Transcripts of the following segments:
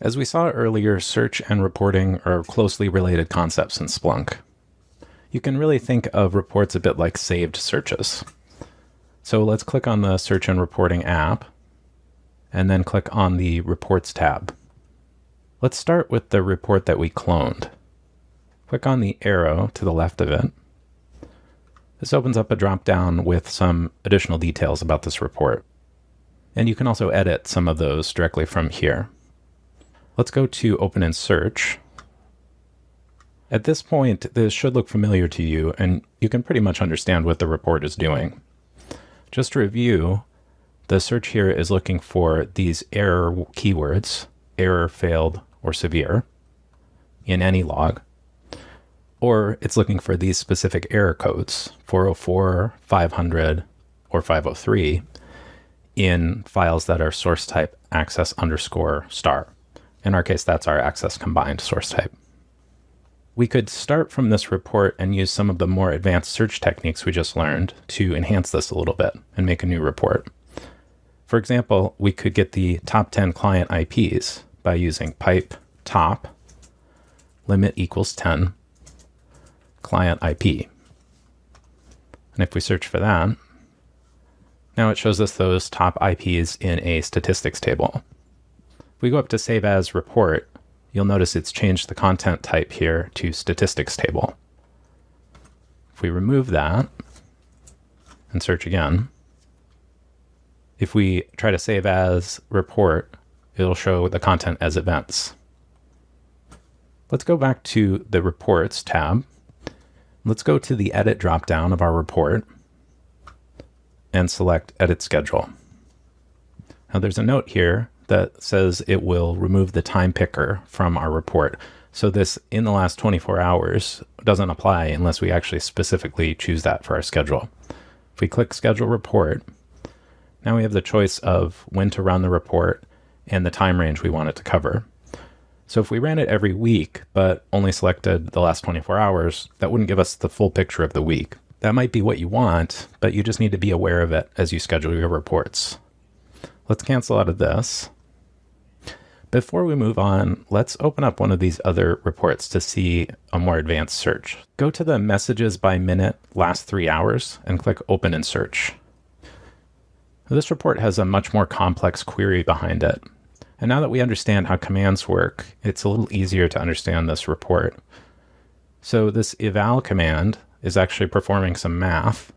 As we saw earlier, search and reporting are closely related concepts in Splunk. You can really think of reports a bit like saved searches. So let's click on the Search and Reporting app, and then click on the Reports tab. Let's start with the report that we cloned. Click on the arrow to the left of it. This opens up a drop-down with some additional details about this report. And you can also edit some of those directly from here. Let's go to Open in Search. At this point, this should look familiar to you, and you can pretty much understand what the report is doing. Just to review, the search here is looking for these error keywords, error, failed, or severe, in any log. Or it's looking for these specific error codes, 404, 500, or 503, in files that are source type access_star. In our case, that's our access combined source type. We could start from this report and use some of the more advanced search techniques we just learned to enhance this a little bit and make a new report. For example, we could get the top 10 client IPs by using pipe top limit equals 10 client IP. And if we search for that, now it shows us those top IPs in a statistics table. If we go up to Save As Report, you'll notice it's changed the content type here to statistics table. If we remove that and search again, if we try to save as report, it'll show the content as events. Let's go back to the Reports tab. Let's go to the Edit dropdown of our report and select Edit Schedule. Now there's a note here that says it will remove the time picker from our report. So this in the last 24 hours doesn't apply unless we actually specifically choose that for our schedule. If we click Schedule Report, now we have the choice of when to run the report and the time range we want it to cover. So if we ran it every week, but only selected the last 24 hours, that wouldn't give us the full picture of the week. That might be what you want, but you just need to be aware of it as you schedule your reports. Let's cancel out of this. Before we move on, let's open up one of these other reports to see a more advanced search. Go to the Messages by Minute last 3 hours and click Open in Search. This report has a much more complex query behind it. And now that we understand how commands work, it's a little easier to understand this report. So this eval command is actually performing some math.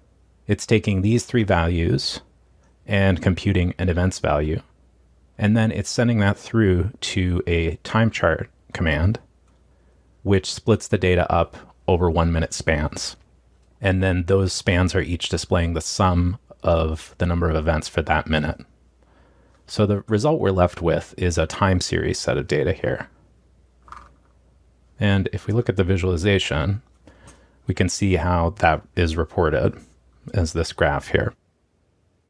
It's taking these 3 values and computing an events value. And then it's sending that through to a time chart command, which splits the data up over 1-minute spans. And then those spans are each displaying the sum of the number of events for that minute. So the result we're left with is a time series set of data here. And if we look at the visualization, we can see how that is reported as this graph here.